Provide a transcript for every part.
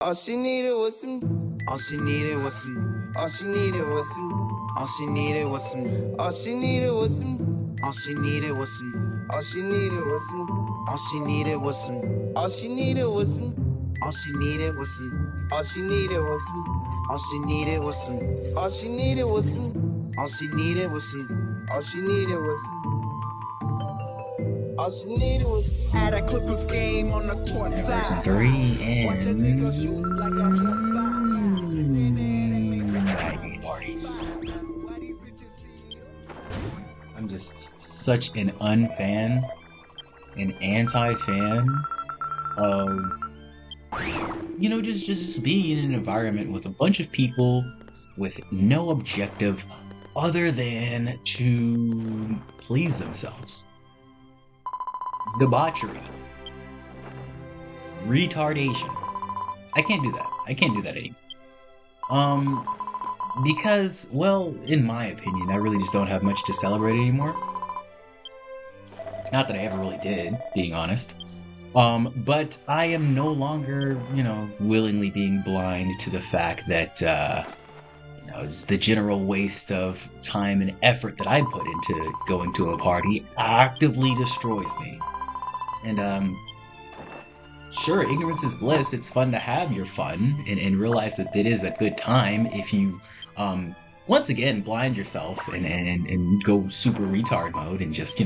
All she needed was some. All she needed was some. All she needed was some. All she needed was some. All she needed was some. All she needed was some. All she needed was some. All she needed was some. All she needed was some. All she needed was some. All she needed was some. All she needed was some. All she needed was some. All she needed was some. All she needed was some. All she needed was had a Clippers game on the court side. Version 3 and parties. I'm just such an an anti-fan of, just being in an environment with a bunch of people with no objective other than to please themselves. Debauchery. Retardation. I can't do that. I can't do that anymore. Because, well, in my opinion, I really just don't have much to celebrate anymore. Not that I ever really did, being honest. But I am no longer, willingly being blind to the fact that, it's the general waste of time and effort that I put into going to a party actively destroys me. And, sure, ignorance is bliss. It's fun to have your fun and realize that it is a good time if you, once again, blind yourself and go super retard mode and just,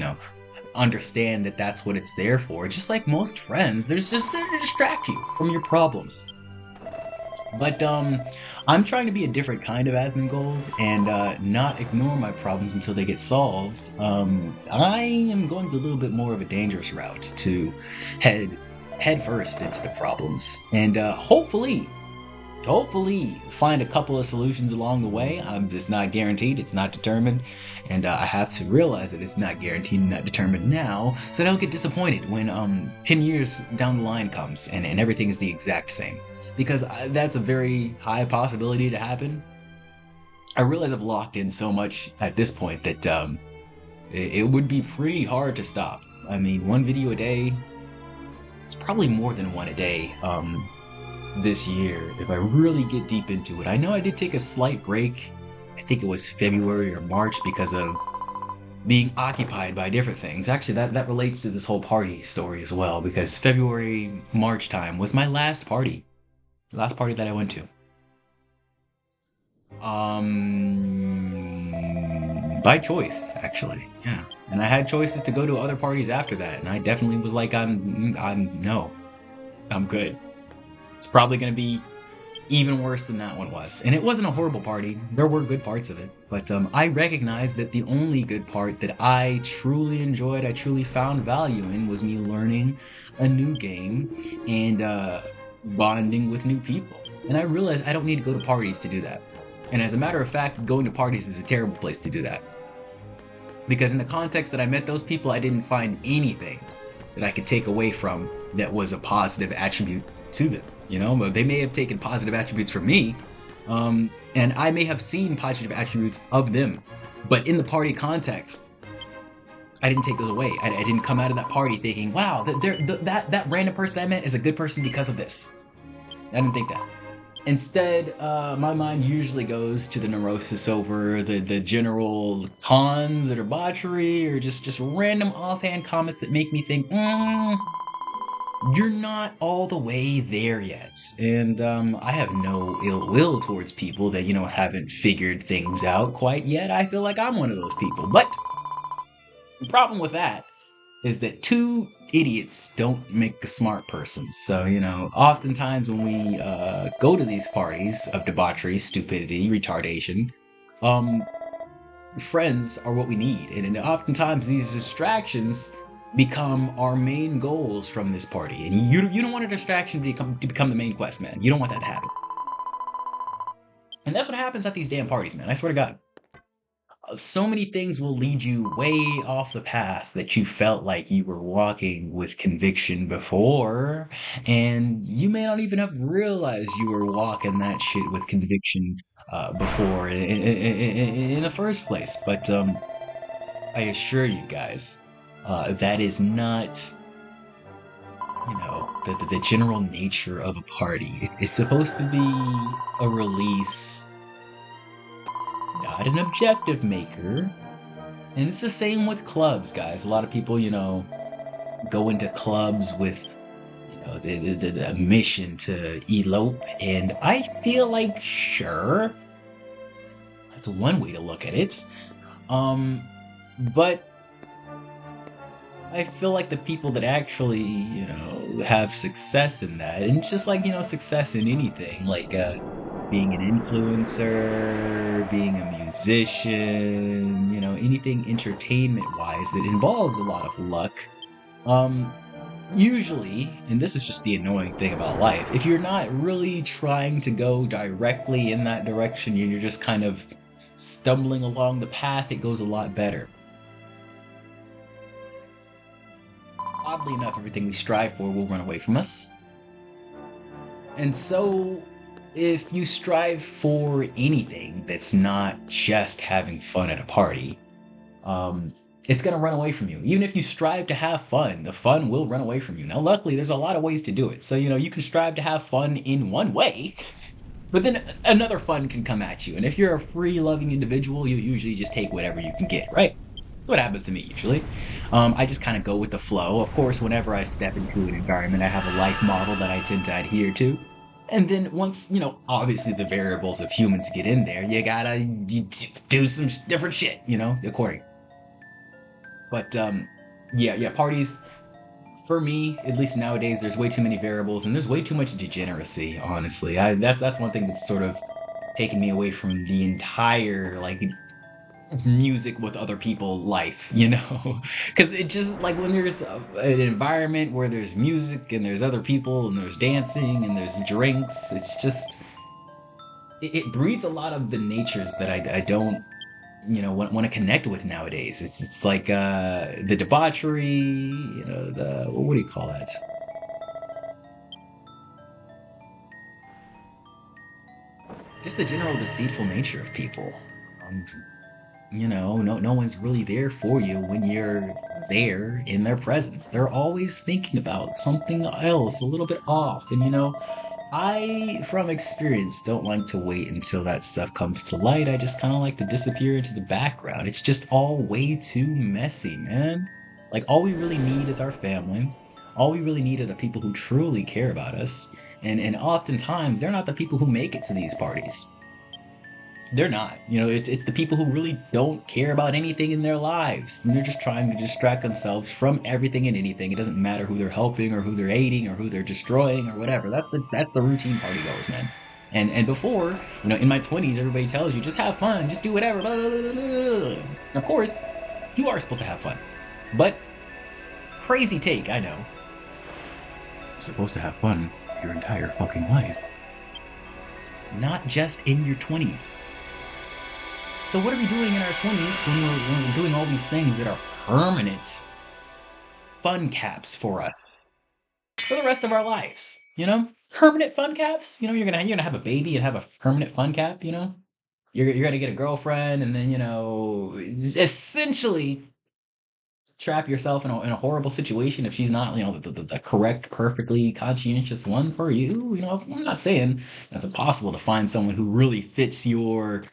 understand that that's what it's there for. Just like most friends, there's just there to distract you from your problems. But I'm trying to be a different kind of Asmongold and not ignore my problems until they get solved. I am going a little bit more of a dangerous route to head first into the problems and hopefully find a couple of solutions along the way. It's not guaranteed, it's not determined, and I have to realize that it's not guaranteed and not determined now, so I don't get disappointed when 10 years down the line comes and everything is the exact same, because that's a very high possibility to happen. I realize I've locked in so much at this point that it would be pretty hard to stop. I mean, one video a day, it's probably more than one a day, this year, if I really get deep into it. I know I did take a slight break, I think it was February or March, because of being occupied by different things. Actually, that relates to this whole party story as well, because February, March time was my last party. The last party that I went to. By choice, actually, yeah. And I had choices to go to other parties after that, and I definitely was like, I'm good. It's probably going to be even worse than that one was. And it wasn't a horrible party. There were good parts of it. But I recognized that the only good part that I truly enjoyed, I truly found value in, was me learning a new game and bonding with new people. And I realized I don't need to go to parties to do that. And as a matter of fact, going to parties is a terrible place to do that. Because in the context that I met those people, I didn't find anything that I could take away from that was a positive attribute to them. They may have taken positive attributes from me, and I may have seen positive attributes of them, but in the party context, I didn't take those away. I didn't come out of that party thinking, wow, that random person I met is a good person because of this. I didn't think that. Instead, my mind usually goes to the neurosis over the general cons or debauchery or just random offhand comments that make me think, you're not all the way there yet. And I have no ill will towards people that, haven't figured things out quite yet. I feel like I'm one of those people. But the problem with that is that two idiots don't make a smart person. So, oftentimes when we go to these parties of debauchery, stupidity, retardation, friends are what we need. And oftentimes these distractions become our main goals from this party, and you don't want a distraction to become the main quest, man. You don't want that to happen. And that's what happens at these damn parties, man. I swear to God. So many things will lead you way off the path that you felt like you were walking with conviction before, and you may not even have realized you were walking that shit with conviction before in the first place. But I assure you guys, that is not the general nature of a party. It's supposed to be a release, not an objective maker. And it's the same with clubs, guys. A lot of people, go into clubs with, the mission to elope. And I feel like, sure, that's one way to look at it. But I feel like the people that actually, have success in that, and just like, success in anything, like being an influencer, being a musician, anything entertainment wise that involves a lot of luck, usually, and this is just the annoying thing about life, if you're not really trying to go directly in that direction, you're just kind of stumbling along the path, it goes a lot better. Oddly enough, everything we strive for will run away from us. And so, if you strive for anything that's not just having fun at a party, it's going to run away from you. Even if you strive to have fun, the fun will run away from you. Now, luckily, there's a lot of ways to do it. So, you can strive to have fun in one way, but then another fun can come at you. And if you're a free-loving individual, you usually just take whatever you can get, right? What happens to me usually. I just kind of go with the flow. Of course, whenever I step into an environment, I have a life model that I tend to adhere to. And then once, obviously the variables of humans get in there, you gotta do some different shit, according. But, yeah, parties, for me, at least nowadays, there's way too many variables and there's way too much degeneracy, honestly. That's one thing that's sort of taken me away from the entire, music with other people life, because it just like when there's an environment where there's music and there's other people and there's dancing and there's drinks, it's just it breeds a lot of the natures that I don't want to connect with nowadays. It's like the debauchery, the what do you call that, just the general deceitful nature of people. No one's really there for you when you're there in their presence. They're always thinking about something else, a little bit off. And, I, from experience, don't like to wait until that stuff comes to light. I just kind of like to disappear into the background. It's just all way too messy, man. Like, all we really need is our family. All we really need are the people who truly care about us. And oftentimes, they're not the people who make it to these parties. They're not. It's the people who really don't care about anything in their lives. And they're just trying to distract themselves from everything and anything. It doesn't matter who they're helping or who they're aiding or who they're destroying or whatever. That's the routine party goes, man. And before, in my 20s, everybody tells you, just have fun, just do whatever. Blah, blah, blah, blah, blah. Of course, you are supposed to have fun. But, crazy take, I know. You're supposed to have fun your entire fucking life. Not just in your 20s. So what are we doing in our 20s when we're doing all these things that are permanent fun caps for us for the rest of our lives? Permanent fun caps. You're gonna have a baby and have a permanent fun cap. You're gonna get a girlfriend and then essentially trap yourself in a horrible situation if she's not the correct, perfectly conscientious one for you. I'm not saying it's impossible to find someone who really fits your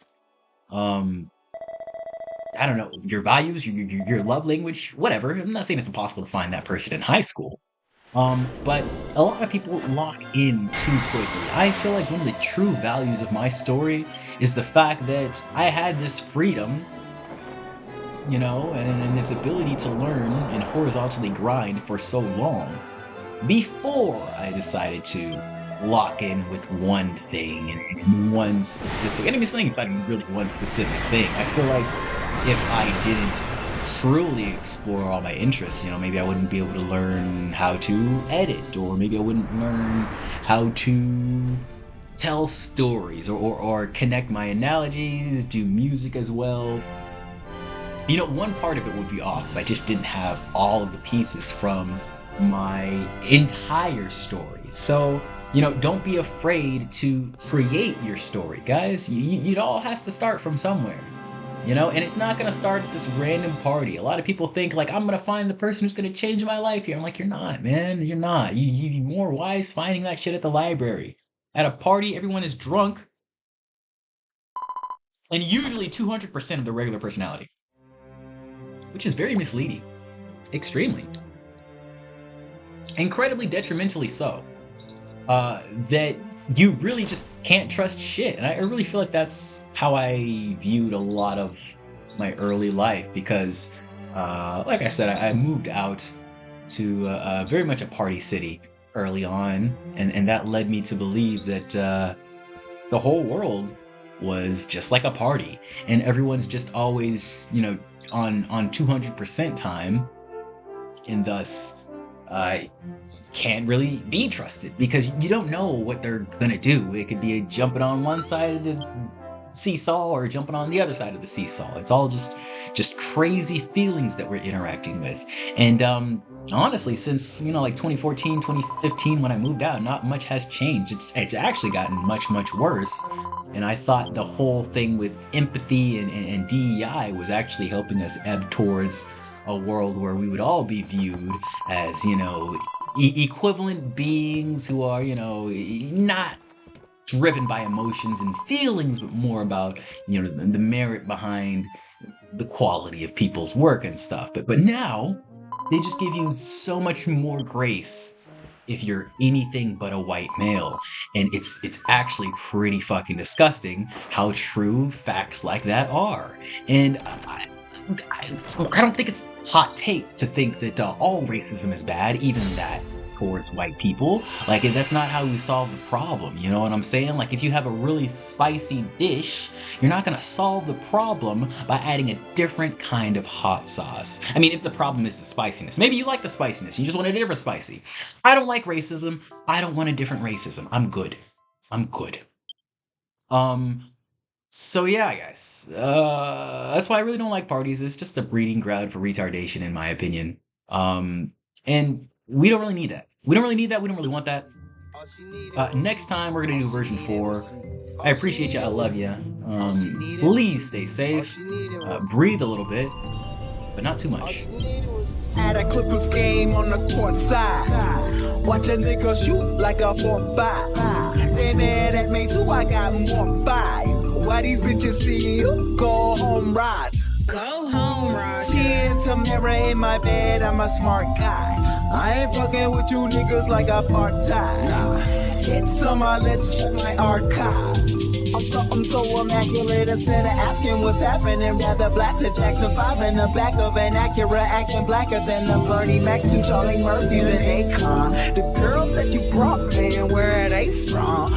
I don't know, your values, your love language, whatever. I'm not saying it's impossible to find that person in high school. But a lot of people lock in too quickly. I feel like one of the true values of my story is the fact that I had this freedom, and this ability to learn and horizontally grind for so long before I decided to lock in with one thing and one specific. And it's not even really one specific thing. I feel like if I didn't truly explore all my interests, maybe I wouldn't be able to learn how to edit, or maybe I wouldn't learn how to tell stories or connect my analogies, do music as well. One part of it would be off if I just didn't have all of the pieces from my entire story. So, don't be afraid to create your story, guys. It all has to start from somewhere. you know, and it's not going to start at this random party. A lot of people think like, I'm going to find the person who's going to change my life here. I'm like, you're not, man. You're not. You're more wise finding that shit at the library. At a party, everyone is drunk and usually 200% of the regular personality, which is very misleading. Extremely. Incredibly detrimentally so. That you really just can't trust shit. And I really feel like that's how I viewed a lot of my early life because, like I said, I moved out to very much a party city early on. And that led me to believe that the whole world was just like a party. And everyone's just always, you know, on 200% time. And thus, can't really be trusted because you don't know what they're gonna do. It could be jumping on one side of the seesaw or jumping on the other side of the seesaw. It's all just crazy feelings that we're interacting with. And honestly, since, you know, like 2014, 2015, when I moved out, not much has changed. It's actually gotten much worse. And I thought the whole thing with empathy and DEI was actually helping us ebb towards a world where we would all be viewed as, you know, equivalent beings who are, you know, not driven by emotions and feelings, but more about, you know, the merit behind the quality of people's work and stuff. But now they just give you so much more grace if you're anything but a white male. And it's actually pretty fucking disgusting how true facts like that are. And I don't think it's hot take to think that all racism is bad, even that towards white people. Like, that's not how we solve the problem, you know what I'm saying? Like, if you have a really spicy dish, you're not gonna solve the problem by adding a different kind of hot sauce. I mean, if the problem is the spiciness. Maybe you like the spiciness, you just want a different spicy. I don't like racism, I don't want a different racism. I'm good. So yeah, guys, that's why I really don't like parties. It's just a breeding ground for retardation, in my opinion. And we don't really need that. We don't really want that. Next time, we're gonna do version 4. I appreciate you, I love you. Please stay safe, breathe a little bit, but not too much. Had a Clippers game on the court side. Watch a nigga shoot like a 4-5. They mad at me too, I got more fire. Why these bitches see you? Go home, ride. Go home, Rock. Seeing Tamara in my bed, I'm a smart guy. I ain't fucking with you niggas like a part-time. Nah. Hit some, let's check my archive. I'm so immaculate, instead of asking what's happening, rather blast a Jackson 5 in the back of an Acura, acting blacker than the Bernie Mac, 2 Charlie Murphys and Akon. The girls that you brought, man, where are they from?